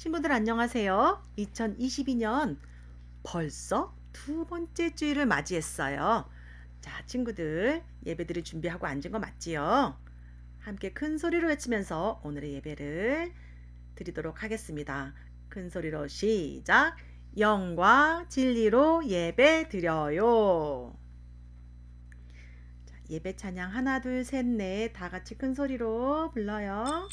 친구들 안녕하세요. 2022년 벌써 두 번째 주일을 맞이했어요. 자, 친구들 예배드릴 준비하고 앉은 거 맞지요? 함께 큰 소리로 외치면서 오늘의 예배를 드리도록 하겠습니다. 큰 소리로 시작! 영과 진리로 예배 드려요. 자, 예배 찬양 하나, 둘, 셋, 넷 다 같이 큰 소리로 불러요.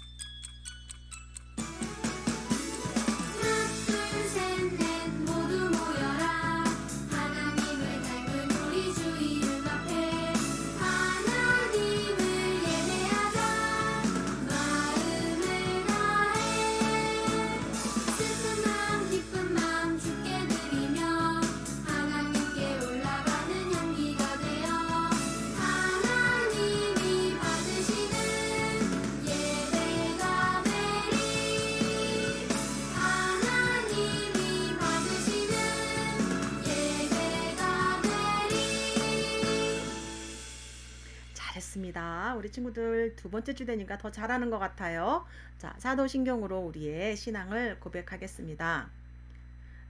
잘했습니다. 우리 친구들 두 번째 주 되니까 더 잘하는 것 같아요. 자, 사도신경으로 우리의 신앙을 고백하겠습니다.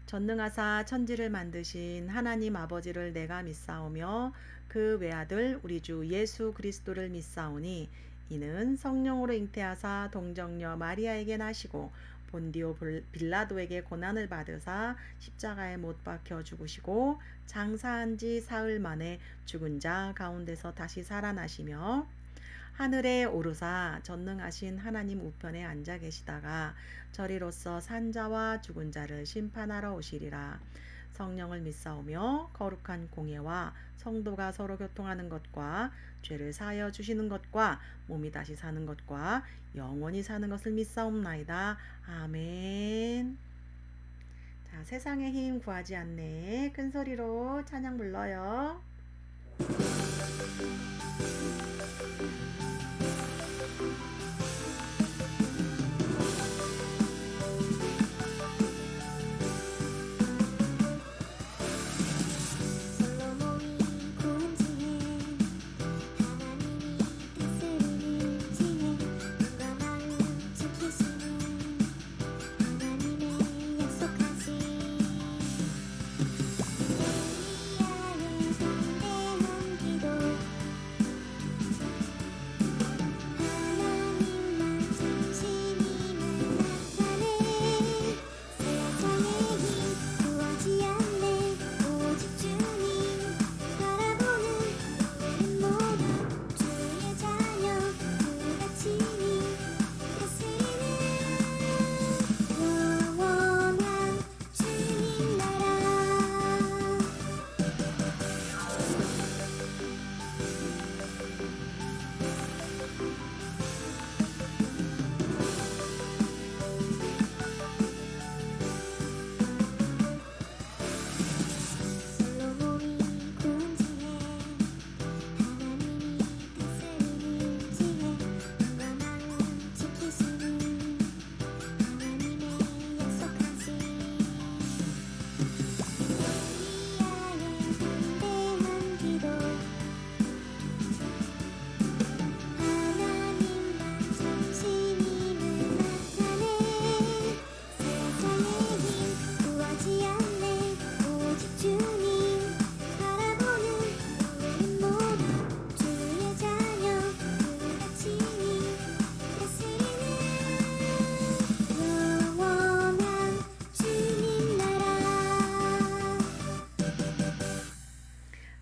전능하사 천지를 만드신 하나님 아버지를 내가 믿사오며 그 외아들 우리 주 예수 그리스도를 믿사오니 이는 성령으로 잉태하사 동정녀 마리아에게 나시고 본디오 빌라도에게 고난을 받으사 십자가에 못 박혀 죽으시고 장사한 지 사흘 만에 죽은 자 가운데서 다시 살아나시며 하늘에 오르사 전능하신 하나님 우편에 앉아 계시다가 저리로서 산자와 죽은 자를 심판하러 오시리라. 성령을 믿사오며 거룩한 공예와 성도가 서로 교통하는 것과 죄를 사하여 주시는 것과 몸이 다시 사는 것과 영원히 사는 것을 믿사옵나이다. 아멘. 자, 세상의 힘 구하지 않네. 큰 소리로 찬양 불러요.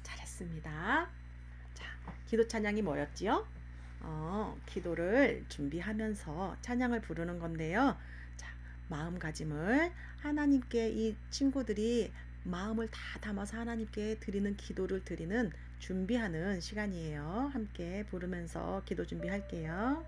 잘했습니다. 자, 기도 찬양이 뭐였지요? 기도를 준비하면서 찬양을 부르는 건데요. 자, 마음가짐을 하나님께 이 친구들이 마음을 다 담아서 하나님께 드리는 기도를 드리는 준비하는 시간이에요. 함께 부르면서 기도 준비할게요.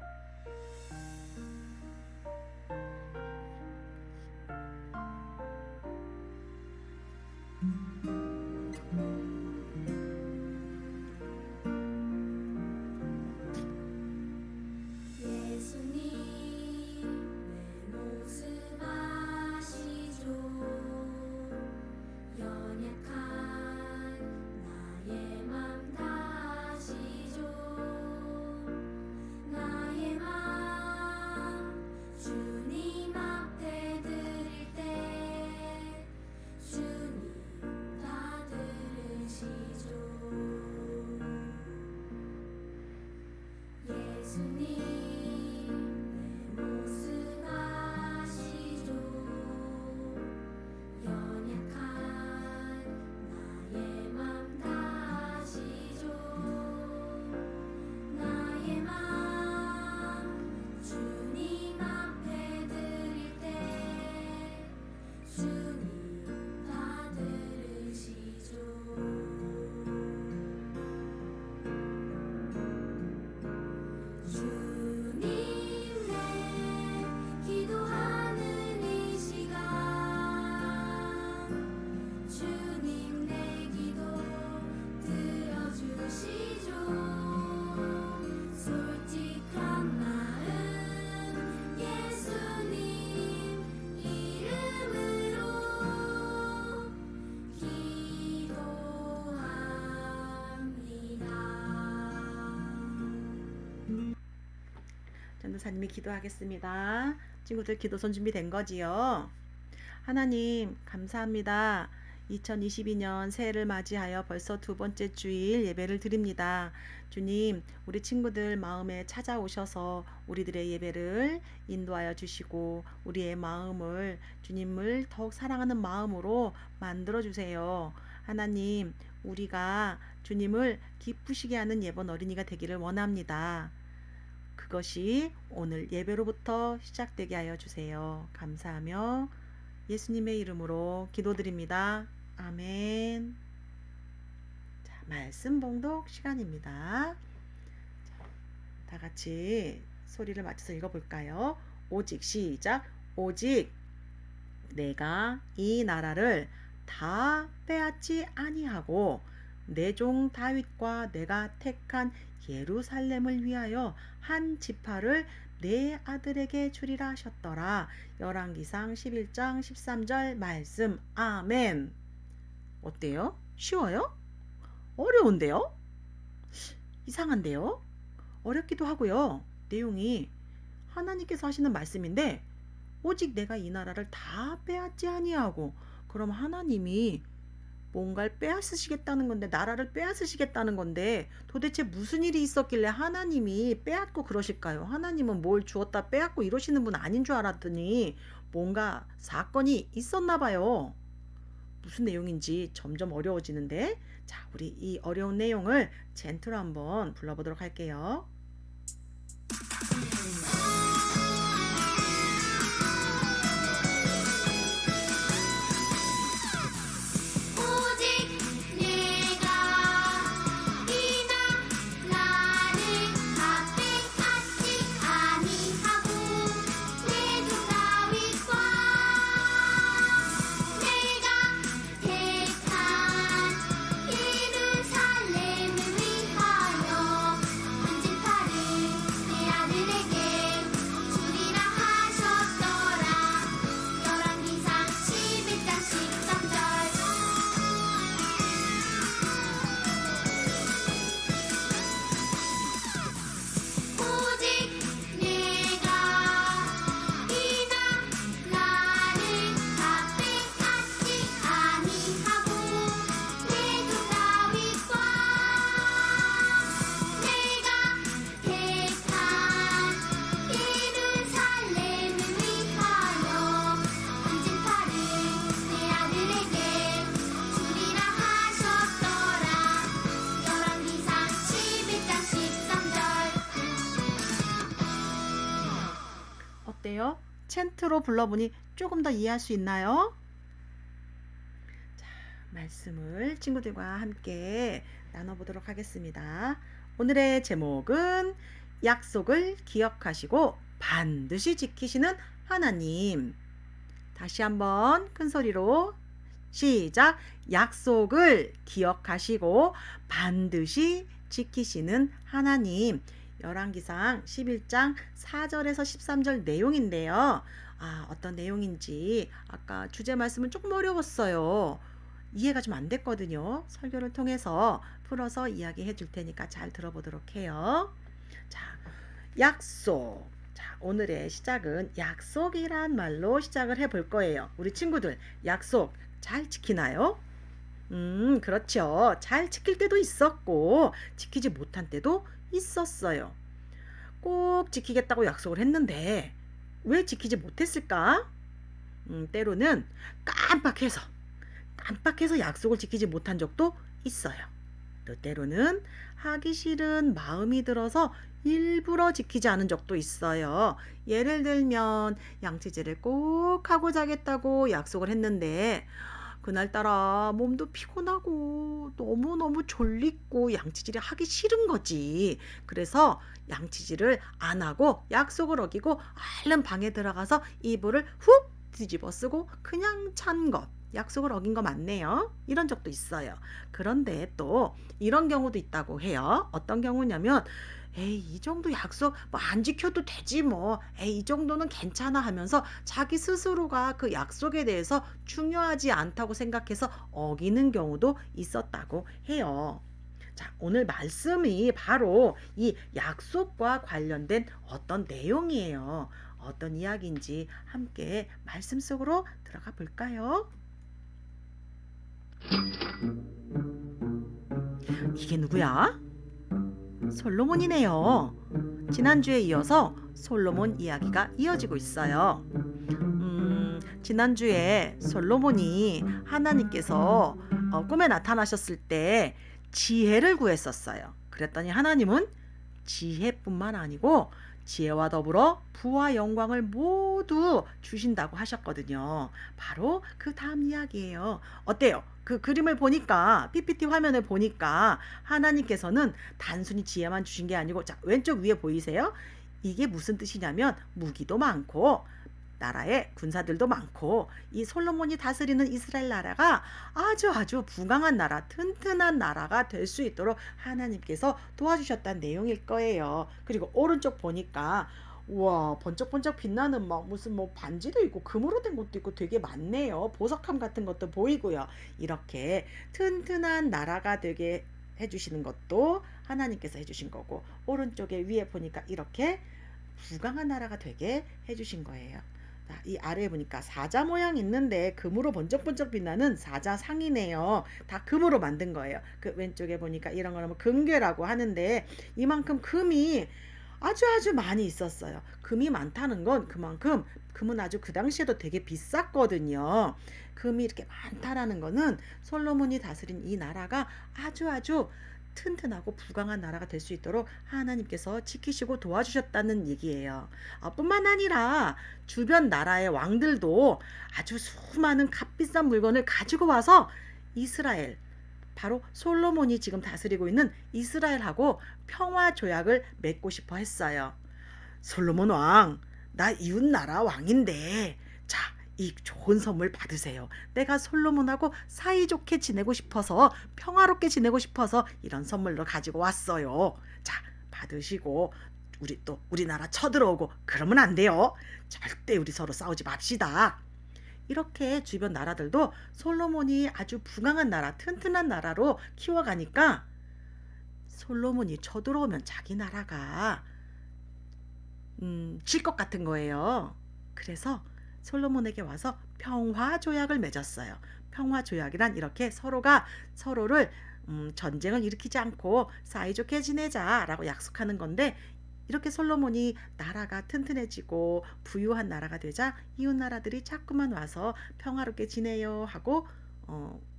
나의 전도사님이 기도하겠습니다. 친구들 기도선 준비된 거지요? 하나님, 감사합니다. 2022년 새해를 맞이하여 벌써 두 번째 주일 예배를 드립니다. 주님, 우리 친구들 마음에 찾아오셔서 우리들의 예배를 인도하여 주시고 우리의 마음을 주님을 더욱 사랑하는 마음으로 만들어 주세요. 하나님, 우리가 주님을 기쁘시게 하는 예번 어린이가 되기를 원합니다. 그것이 오늘 예배로부터 시작되게 하여 주세요. 감사하며 예수님의 이름으로 기도드립니다. 아멘. 자, 말씀 봉독 시간입니다. 자, 다 같이 소리를 맞춰서 읽어볼까요? 오직 시작. 오직 내가 이 나라를 다 빼앗지 아니하고 내 종 다윗과 내가 택한 예루살렘을 위하여 한 지파를 내 아들에게 주리라 하셨더라. 열왕기상 11장 13절 말씀. 아멘. 어때요? 쉬워요? 어려운데요? 이상한데요? 어렵기도 하고요. 내용이 하나님께서 하시는 말씀인데 오직 내가 이 나라를 다 빼앗지 아니하고, 그럼 하나님이 뭔가를 빼앗으시겠다는 건데, 나라를 빼앗으시겠다는 건데 도대체 무슨 일이 있었길래 하나님이 빼앗고 그러실까요? 하나님은 뭘 주었다 빼앗고 이러시는 분 아닌 줄 알았더니 뭔가 사건이 있었나 봐요. 무슨 내용인지 점점 어려워지는데, 자, 우리 이 어려운 내용을 젠틀로 한번 불러보도록 할게요. 어때요? 챈트로 불러보니 조금 더 이해할 수 있나요? 자, 말씀을 친구들과 함께 나눠보도록 하겠습니다. 오늘의 제목은 약속을 기억하시고 반드시 지키시는 하나님. 다시 한번 큰 소리로 시작. 약속을 기억하시고 반드시 지키시는 하나님. 열왕기상 11장 4절에서 13절 내용인데요. 어떤 내용인지 아까 주제 말씀은 조금 어려웠어요. 이해가 좀 안 됐거든요. 설교를 통해서 풀어서 이야기해 줄 테니까 잘 들어보도록 해요. 자, 약속. 자, 오늘의 시작은 약속이란 말로 시작을 해 볼 거예요. 우리 친구들, 약속 잘 지키나요? 그렇죠. 잘 지킬 때도 있었고 지키지 못한 때도 있었어요. 꼭 지키겠다고 약속을 했는데 왜 지키지 못했을까? 때로는 깜빡해서 약속을 지키지 못한 적도 있어요. 또 때로는 하기 싫은 마음이 들어서 일부러 지키지 않은 적도 있어요. 예를 들면 양치질을 꼭 하고 자겠다고 약속을 했는데 그날따라 몸도 피곤하고 너무너무 졸리고 양치질이 하기 싫은 거지. 그래서 양치질을 안 하고 약속을 어기고 얼른 방에 들어가서 이불을 훅 뒤집어 쓰고 그냥 잔 것. 약속을 어긴 거 맞네요. 이런 적도 있어요. 그런데 또 이런 경우도 있다고 해요. 어떤 경우냐면 에이, 이 정도 약속 뭐 안 지켜도 되지 뭐. 에이, 이 정도는 괜찮아 하면서 자기 스스로가 그 약속에 대해서 중요하지 않다고 생각해서 어기는 경우도 있었다고 해요. 자, 오늘 말씀이 바로 이 약속과 관련된 어떤 내용이에요. 어떤 이야기인지 함께 말씀 속으로 들어가 볼까요? 이게 누구야? 솔로몬이네요. 지난주에 이어서 솔로몬 이야기가 이어지고 있어요. 지난주에 솔로몬이 하나님께서 꿈에 나타나셨을 때 지혜를 구했었어요. 그랬더니 하나님은 지혜뿐만 아니고 지혜와 더불어 부와 영광을 모두 주신다고 하셨거든요. 바로 그 다음 이야기예요. 어때요? 그 그림을 보니까 PPT 화면을 보니까 하나님께서는 단순히 지혜만 주신 게 아니고, 자, 왼쪽 위에 보이세요? 이게 무슨 뜻이냐면 무기도 많고 나라의 군사들도 많고 이 솔로몬이 다스리는 이스라엘 나라가 아주 부강한 나라, 튼튼한 나라가 될 수 있도록 하나님께서 도와주셨다는 내용일 거예요. 그리고 오른쪽 보니까 우와, 번쩍번쩍 빛나는 막 무슨 뭐 반지도 있고 금으로 된 것도 있고 되게 많네요. 보석함 같은 것도 보이고요. 이렇게 튼튼한 나라가 되게 해주시는 것도 하나님께서 해주신 거고, 오른쪽에 위에 보니까 이렇게 부강한 나라가 되게 해주신 거예요. 자, 이 아래에 보니까 사자 모양 있는데 금으로 번쩍번쩍 빛나는 사자상이네요. 다 금으로 만든 거예요. 그 왼쪽에 보니까 이런 거는 뭐 금괴라고 하는데 이만큼 금이 아주 많이 있었어요. 금이 많다는 건 그만큼 금은 아주 그 당시에도 되게 비쌌거든요. 금이 이렇게 많다라는 거는 솔로몬이 다스린 이 나라가 아주 튼튼하고 부강한 나라가 될 수 있도록 하나님께서 지키시고 도와주셨다는 얘기예요. 뿐만 아니라 주변 나라의 왕들도 아주 수많은 값비싼 물건을 가지고 와서 이스라엘, 바로 솔로몬이 지금 다스리고 있는 이스라엘하고 평화 조약을 맺고 싶어 했어요. 솔로몬 왕, 나 이웃나라 왕인데, 자, 이 좋은 선물 받으세요. 내가 솔로몬하고 사이좋게 지내고 싶어서, 평화롭게 지내고 싶어서 이런 선물로 가지고 왔어요. 자, 받으시고 우리나라 쳐들어오고 그러면 안 돼요. 절대 우리 서로 싸우지 맙시다. 이렇게 주변 나라들도 솔로몬이 아주 부강한 나라, 튼튼한 나라로 키워가니까 솔로몬이 쳐들어오면 자기 나라가 질 것 같은 거예요. 그래서 솔로몬에게 와서 평화 조약을 맺었어요. 평화 조약이란 이렇게 서로가 서로를 전쟁을 일으키지 않고 사이좋게 지내자라고 약속하는 건데, 이렇게 솔로몬이 나라가 튼튼해지고 부유한 나라가 되자 이웃 나라들이 자꾸만 와서 평화롭게 지내요 하고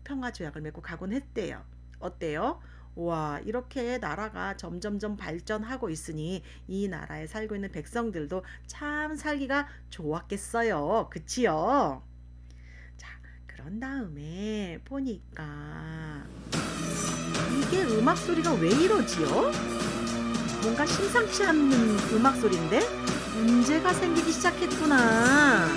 평화 조약을 맺고 가곤 했대요. 어때요? 와, 이렇게 나라가 점점점 발전하고 있으니 이 나라에 살고 있는 백성들도 참 살기가 좋았겠어요. 그치요? 자, 그런 다음에 보니까 이게 음악 소리가 왜 이러지요? 뭔가 심상치 않는 음악 소리인데 문제가 생기기 시작했구나.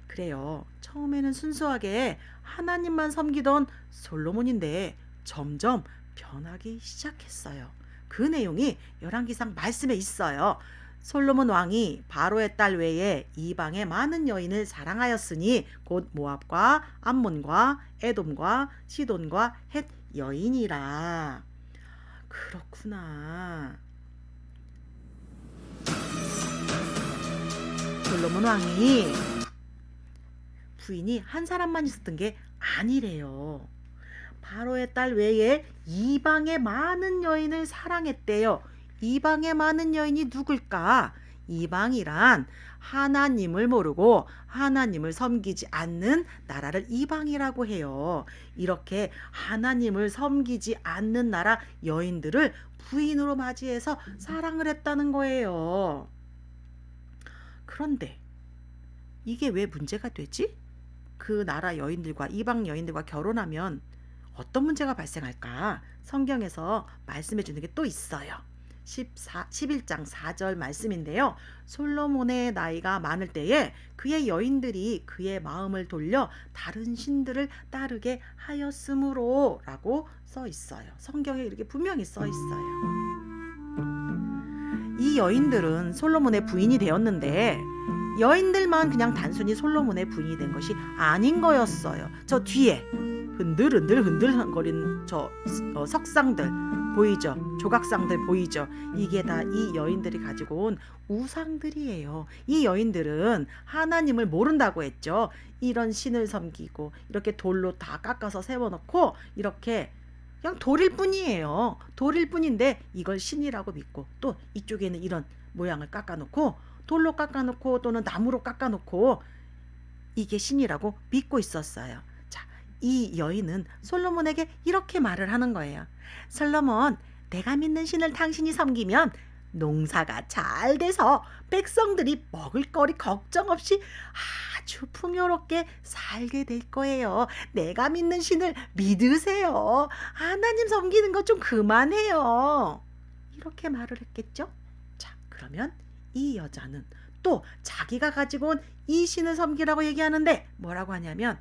그래요. 처음에는 순수하게 하나님만 섬기던 솔로몬인데 점점 변하기 시작했어요. 그 내용이 열왕기상 말씀에 있어요. 솔로몬 왕이 바로의 딸 외에 이방의 많은 여인을 사랑하였으니 곧 모압과 암몬과 에돔과 시돈과 헷 여인이라. 그렇구나. 솔로몬 왕이 부인이 한 사람만 있었던 게 아니래요. 바로의 딸 외에 이방의 많은 여인을 사랑했대요. 이방의 많은 여인이 누굴까? 이방이란 하나님을 모르고 하나님을 섬기지 않는 나라를 이방이라고 해요. 이렇게 하나님을 섬기지 않는 나라 여인들을 부인으로 맞이해서 사랑을 했다는 거예요. 그런데 이게 왜 문제가 되지? 그 나라 여인들과 이방 여인들과 결혼하면 어떤 문제가 발생할까? 성경에서 말씀해 주는 게 또 있어요. 11장 4절 말씀인데요. 솔로몬의 나이가 많을 때에 그의 여인들이 그의 마음을 돌려 다른 신들을 따르게 하였으므로 라고 써 있어요. 성경에 이렇게 분명히 써 있어요. 이 여인들은 솔로몬의 부인이 되었는데 여인들만 그냥 단순히 솔로몬의 부인이 된 것이 아닌 거였어요. 저 뒤에 흔들흔들 흔들거리는 저 석상들 보이죠? 조각상들 보이죠? 이게 다 이 여인들이 가지고 온 우상들이에요. 이 여인들은 하나님을 모른다고 했죠. 이런 신을 섬기고 이렇게 돌로 다 깎아서 세워놓고 이렇게 그냥 돌일 뿐이에요. 돌일 뿐인데 이걸 신이라고 믿고 또 이쪽에는 이런 모양을 깎아놓고 돌로 깎아놓고 또는 나무로 깎아놓고 이게 신이라고 믿고 있었어요. 자, 이 여인은 솔로몬에게 이렇게 말을 하는 거예요. 솔로몬, 내가 믿는 신을 당신이 섬기면 농사가 잘 돼서 백성들이 먹을거리 걱정 없이 아주 풍요롭게 살게 될 거예요. 내가 믿는 신을 믿으세요. 하나님 섬기는 거 좀 그만해요. 이렇게 말을 했겠죠? 자, 그러면 이 여자는 또 자기가 가지고 온 이 신을 섬기라고 얘기하는데 뭐라고 하냐면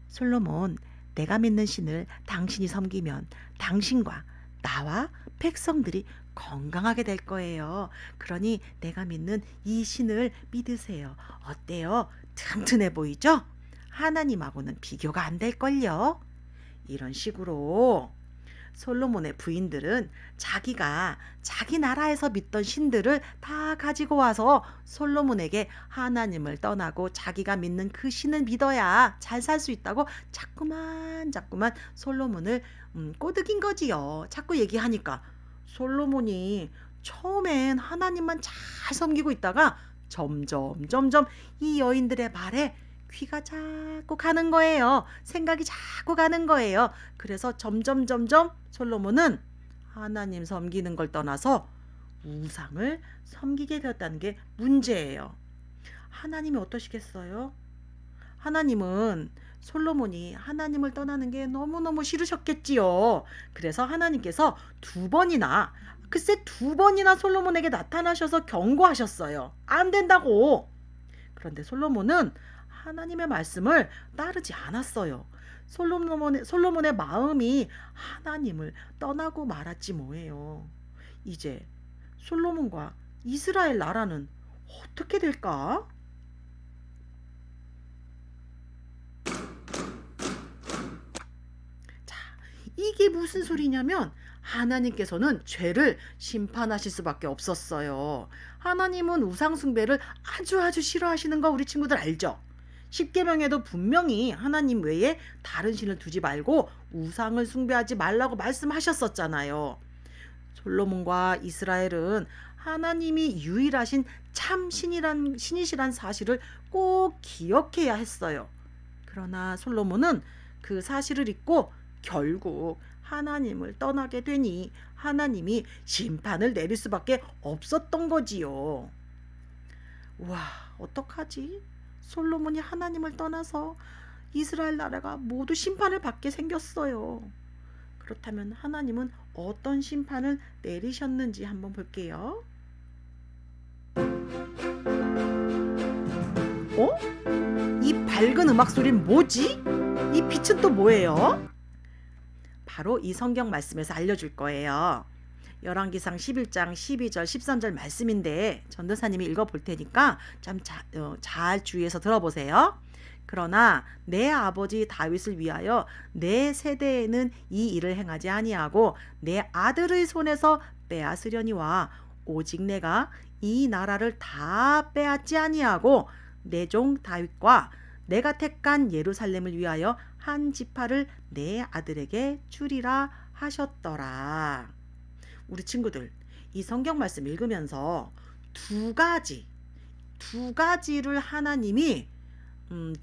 솔로몬, 내가 믿는 신을 당신이 섬기면 당신과 나와 백성들이 건강하게 될 거예요. 그러니 내가 믿는 이 신을 믿으세요. 어때요? 튼튼해 보이죠? 하나님하고는 비교가 안 될걸요? 이런 식으로 솔로몬의 부인들은 자기가 자기 나라에서 믿던 신들을 다 가지고 와서 솔로몬에게 하나님을 떠나고 자기가 믿는 그 신을 믿어야 잘 살 수 있다고 자꾸만 솔로몬을 꼬드긴 거지요. 자꾸 얘기하니까 솔로몬이 처음엔 하나님만 잘 섬기고 있다가 점점 이 여인들의 말에 귀가 자꾸 가는 거예요. 생각이 자꾸 가는 거예요. 그래서 점점 솔로몬은 하나님 섬기는 걸 떠나서 우상을 섬기게 되었다는 게 문제예요. 하나님이 어떠시겠어요? 하나님은 솔로몬이 하나님을 떠나는 게 너무너무 싫으셨겠지요. 그래서 하나님께서 두 번이나 솔로몬에게 나타나셔서 경고하셨어요. 안 된다고. 그런데 솔로몬은 하나님의 말씀을 따르지 않았어요. 솔로몬의 마음이 하나님을 떠나고 말았지 뭐예요. 이제 솔로몬과 이스라엘 나라는 어떻게 될까? 자, 이게 무슨 소리냐면 하나님께서는 죄를 심판하실 수밖에 없었어요. 하나님은 우상 숭배를 아주 싫어하시는 거 우리 친구들 알죠? 십계명에도 분명히 하나님 외에 다른 신을 두지 말고 우상을 숭배하지 말라고 말씀하셨었잖아요. 솔로몬과 이스라엘은 하나님이 유일하신 참 신이시란 사실을 꼭 기억해야 했어요. 그러나 솔로몬은 그 사실을 잊고 결국 하나님을 떠나게 되니 하나님이 심판을 내릴 수밖에 없었던 거지요. 와, 어떡하지? 솔로몬이 하나님을 떠나서 이스라엘 나라가 모두 심판을 받게 생겼어요. 그렇다면 하나님은 어떤 심판을 내리셨는지 한번 볼게요. 이 밝은 음악 소리는 뭐지? 이 빛은 또 뭐예요? 바로 이 성경 말씀에서 알려줄 거예요. 열왕기상 11장 12절 13절 말씀인데 전도사님이 읽어볼 테니까 좀 잘 주의해서 들어보세요. 그러나 내 아버지 다윗을 위하여 내 세대에는 이 일을 행하지 아니하고 내 아들의 손에서 빼앗으려니와 오직 내가 이 나라를 다 빼앗지 아니하고 내 종 다윗과 내가 택한 예루살렘을 위하여 한 지파를 내 아들에게 주리라 하셨더라. 우리 친구들, 이 성경 말씀 읽으면서 두 가지를 하나님이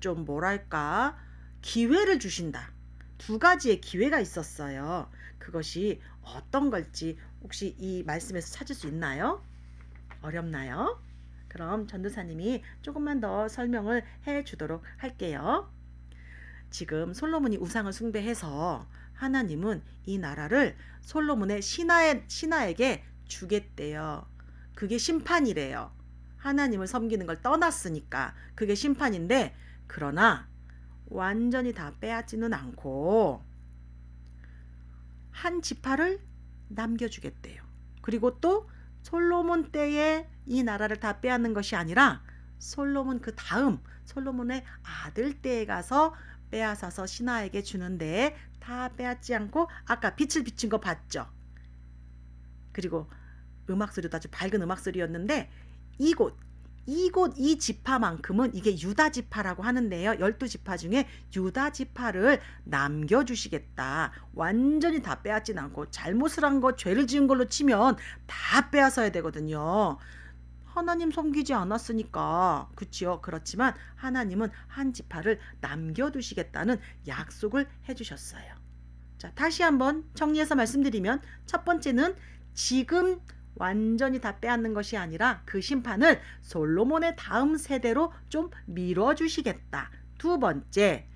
좀 뭐랄까 기회를 주신다. 두 가지의 기회가 있었어요. 그것이 어떤 걸지 혹시 이 말씀에서 찾을 수 있나요? 어렵나요? 그럼 전도사님이 조금만 더 설명을 해 주도록 할게요. 지금 솔로몬이 우상을 숭배해서 하나님은 이 나라를 솔로몬의 신하에게 주겠대요. 그게 심판이래요. 하나님을 섬기는 걸 떠났으니까 그게 심판인데, 그러나 완전히 다 빼앗지는 않고 한 지파를 남겨주겠대요. 그리고 또 솔로몬 때에 이 나라를 다 빼앗는 것이 아니라 솔로몬 그 다음 솔로몬의 아들 때에 가서 빼앗아서 신하에게 주는데 다 빼앗지 않고 아까 빛을 비춘 거 봤죠? 그리고 음악 소리도 아주 밝은 음악 소리였는데 이곳 이 지파만큼은 이게 유다 지파라고 하는데요. 12지파 중에 유다 지파를 남겨주시겠다. 완전히 다 빼앗진 않고 잘못을 한 거, 죄를 지은 걸로 치면 다 빼앗아야 되거든요. 하나님 섬기지 않았으니까. 그치요? 그렇지만 하나님은 한 지파를 남겨두시겠다는 약속을 해주셨어요. 자, 다시 한번 정리해서 말씀드리면 첫 번째는 지금 완전히 다 빼앗는 것이 아니라 그 심판을 솔로몬의 다음 세대로 좀 미뤄주시겠다. 두 번째,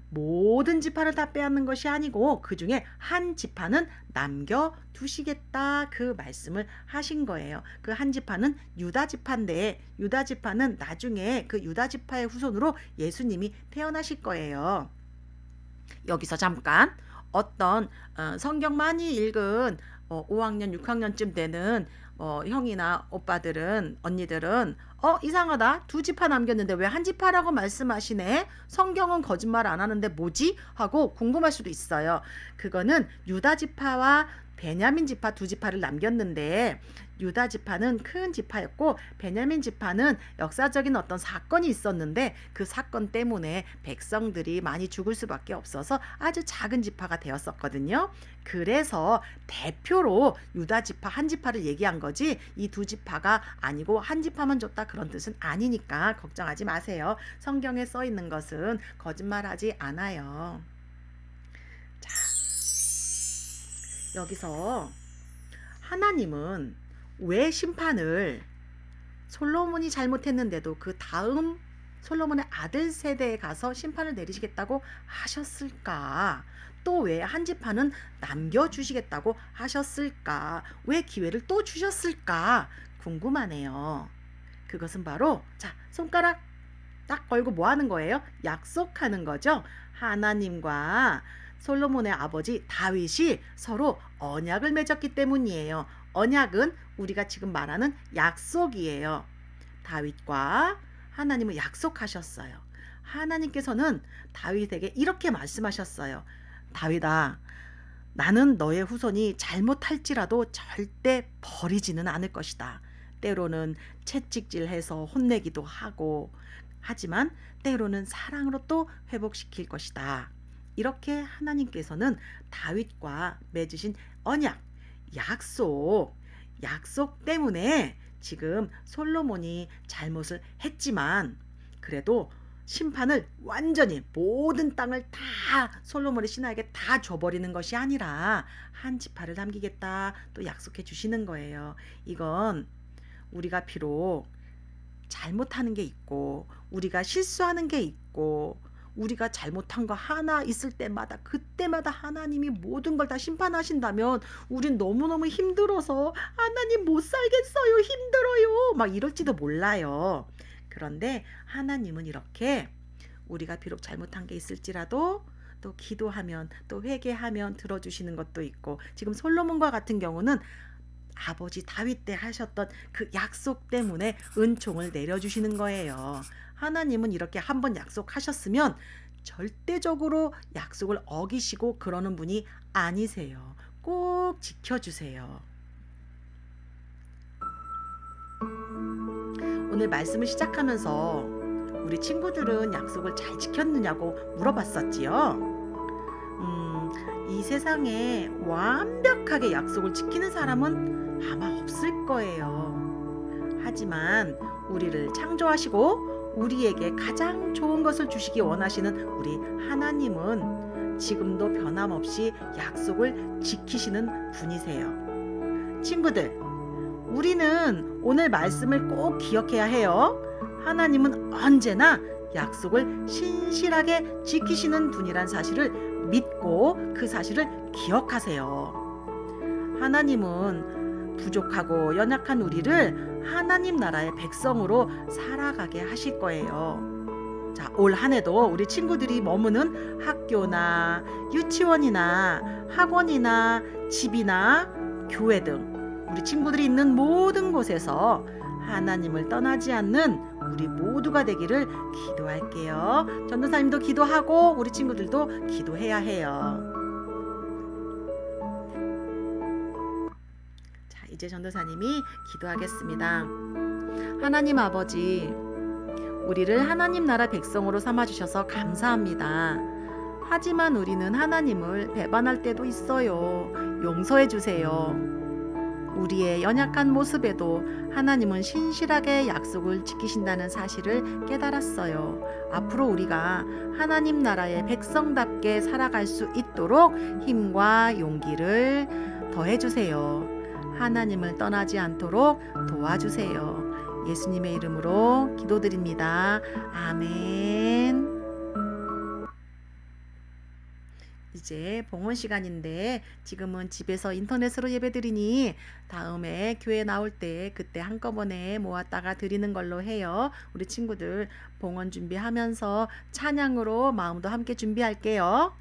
모든 지파를 다 빼앗는 것이 아니고 그 중에 한 지파는 남겨두시겠다. 그 말씀을 하신 거예요. 그 한 지파는 유다 지파인데 유다 지파는 나중에 그 유다 지파의 후손으로 예수님이 태어나실 거예요. 여기서 잠깐 어떤 성경 많이 읽은 5학년, 6학년쯤 되는 형이나 오빠들은, 언니들은 이상하다. 두 지파 남겼는데 왜 한 지파라고 말씀하시네? 성경은 거짓말 안 하는데 뭐지? 하고 궁금할 수도 있어요. 그거는 유다 지파와 베냐민 지파 두 지파를 남겼는데 유다 지파는 큰 지파였고 베냐민 지파는 역사적인 어떤 사건이 있었는데 그 사건 때문에 백성들이 많이 죽을 수밖에 없어서 아주 작은 지파가 되었었거든요. 그래서 대표로 유다 지파 한 지파를 얘기한 거지 이 두 지파가 아니고 한 지파만 줬다 그런 뜻은 아니니까 걱정하지 마세요. 성경에 써 있는 것은 거짓말하지 않아요. 자, 여기서 하나님은 왜 심판을 솔로몬이 잘못했는데도 그 다음 솔로몬의 아들 세대에 가서 심판을 내리시겠다고 하셨을까? 또 왜 한 지파는 남겨주시겠다고 하셨을까? 왜 기회를 또 주셨을까? 궁금하네요. 그것은 바로 자, 손가락 딱 걸고 뭐 하는 거예요? 약속하는 거죠. 하나님과 솔로몬의 아버지 다윗이 서로 언약을 맺었기 때문이에요. 언약은 우리가 지금 말하는 약속이에요. 다윗과 하나님은 약속하셨어요. 하나님께서는 다윗에게 이렇게 말씀하셨어요. 다윗아, 나는 너의 후손이 잘못할지라도 절대 버리지는 않을 것이다. 때로는 채찍질해서 혼내기도 하고 하지만 때로는 사랑으로 또 회복시킬 것이다. 이렇게 하나님께서는 다윗과 맺으신 언약, 약속 때문에 지금 솔로몬이 잘못을 했지만 그래도 심판을 완전히 모든 땅을 다 솔로몬의 신하에게 다 줘버리는 것이 아니라 한 지파를 남기겠다 또 약속해 주시는 거예요. 이건 우리가 비록 잘못하는 게 있고 우리가 실수하는 게 있고 우리가 잘못한 거 하나 있을 때마다 그때마다 하나님이 모든 걸 다 심판하신다면 우린 너무너무 힘들어서 하나님 못 살겠어요. 힘들어요. 막 이럴지도 몰라요. 그런데 하나님은 이렇게 우리가 비록 잘못한 게 있을지라도 또 기도하면 또 회개하면 들어주시는 것도 있고 지금 솔로몬과 같은 경우는 아버지 다윗 때 하셨던 그 약속 때문에 은총을 내려주시는 거예요. 하나님은 이렇게 한번 약속하셨으면 절대적으로 약속을 어기시고 그러는 분이 아니세요. 꼭 지켜주세요. 오늘 말씀을 시작하면서 우리 친구들은 약속을 잘 지켰느냐고 물어봤었지요. 이 세상에 완벽하게 약속을 지키는 사람은 아마 없을 거예요. 하지만 우리를 창조하시고 우리에게 가장 좋은 것을 주시기 원하시는 우리 하나님은 지금도 변함없이 약속을 지키시는 분이세요. 친구들, 우리는 오늘 말씀을 꼭 기억해야 해요. 하나님은 언제나 약속을 신실하게 지키시는 분이란 사실을 믿고 그 사실을 기억하세요. 하나님은 부족하고 연약한 우리를 하나님 나라의 백성으로 살아가게 하실 거예요. 자, 올 한 해도 우리 친구들이 머무는 학교나 유치원이나 학원이나 집이나 교회 등 우리 친구들이 있는 모든 곳에서 하나님을 떠나지 않는 우리 모두가 되기를 기도할게요. 전도사님도 기도하고 우리 친구들도 기도해야 해요. 자, 이제 전도사님이 기도하겠습니다. 하나님 아버지, 우리를 하나님 나라 백성으로 삼아주셔서 감사합니다. 하지만 우리는 하나님을 배반할 때도 있어요. 용서해 주세요. 우리의 연약한 모습에도 하나님은 신실하게 약속을 지키신다는 사실을 깨달았어요. 앞으로 우리가 하나님 나라의 백성답게 살아갈 수 있도록 힘과 용기를 더해주세요. 하나님을 떠나지 않도록 도와주세요. 예수님의 이름으로 기도드립니다. 아멘. 이제 봉헌 시간인데 지금은 집에서 인터넷으로 예배드리니 다음에 교회 나올 때 그때 한꺼번에 모았다가 드리는 걸로 해요. 우리 친구들 봉헌 준비하면서 찬양으로 마음도 함께 준비할게요.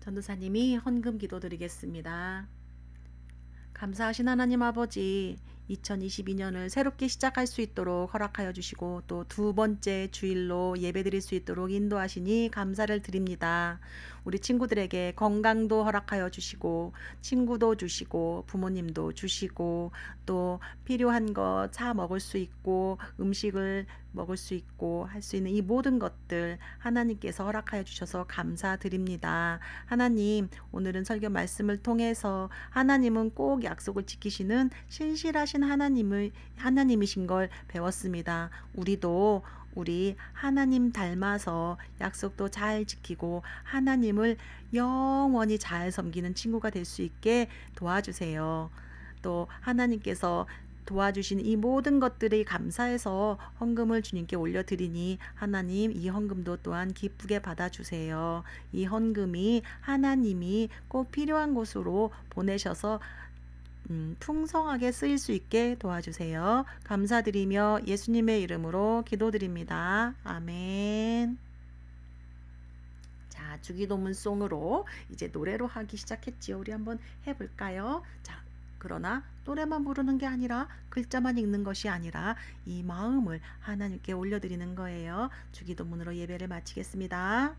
전도사님이 헌금 기도 드리겠습니다. 감사하신 하나님 아버지, 2022년을 새롭게 시작할 수 있도록 허락하여 주시고 또 두 번째 주일로 예배드릴 수 있도록 인도하시니 감사를 드립니다. 우리 친구들에게 건강도 허락하여 주시고 친구도 주시고 부모님도 주시고 또 필요한 거 사 먹을 수 있고 음식을 먹을 수 있고 할 수 있는 이 모든 것들 하나님께서 허락하여 주셔서 감사드립니다. 하나님, 오늘은 설교 말씀을 통해서 하나님은 꼭 약속을 지키시는 신실하신 하나님이신 걸 배웠습니다. 우리도 우리 하나님 닮아서 약속도 잘 지키고 하나님을 영원히 잘 섬기는 친구가 될 수 있게 도와주세요. 또 하나님께서 도와주신 이 모든 것들이 감사해서 헌금을 주님께 올려드리니 하나님 이 헌금도 또한 기쁘게 받아주세요. 이 헌금이 하나님이 꼭 필요한 곳으로 보내셔서 풍성하게 쓰일 수 있게 도와주세요. 감사드리며 예수님의 이름으로 기도드립니다. 아멘. 자, 주기도문송으로 이제 노래로 하기 시작했지요. 우리 한번 해볼까요? 자, 그러나 노래만 부르는 게 아니라 글자만 읽는 것이 아니라 이 마음을 하나님께 올려드리는 거예요. 주기도문으로 예배를 마치겠습니다.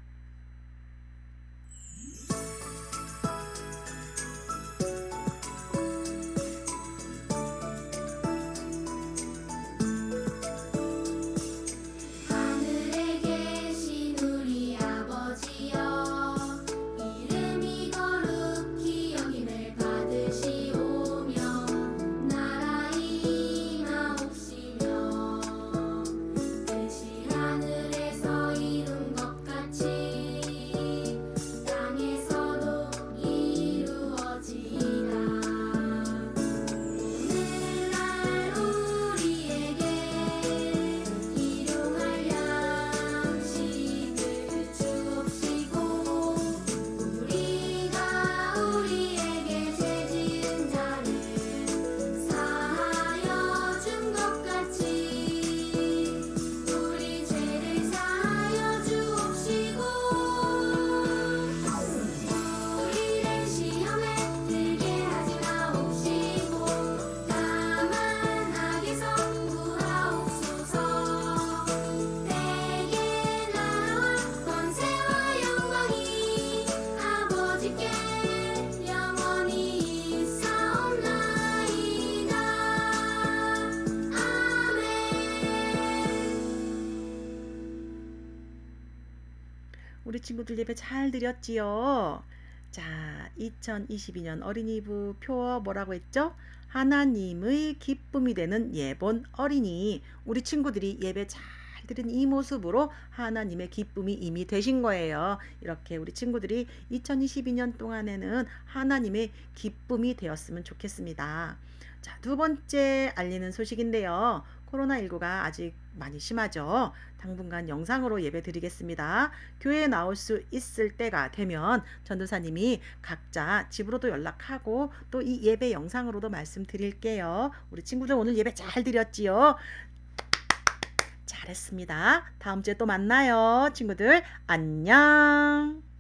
하늘에서 이룬 것 같이 땅에서 우리 친구들 예배 잘 드렸지요? 자, 2022년 어린이부 표어 뭐라고 했죠? 하나님의 기쁨이 되는 예본 어린이. 우리 친구들이 예배 잘 드린 이 모습으로 하나님의 기쁨이 이미 되신 거예요. 이렇게 우리 친구들이 2022년 동안에는 하나님의 기쁨이 되었으면 좋겠습니다. 자, 두 번째 알리는 소식인데요. 코로나19가 아직 많이 심하죠. 당분간 영상으로 예배 드리겠습니다. 교회에 나올 수 있을 때가 되면 전도사님이 각자 집으로도 연락하고 또 이 예배 영상으로도 말씀드릴게요. 우리 친구들 오늘 예배 잘 드렸지요? 잘했습니다. 다음 주에 또 만나요. 친구들 안녕.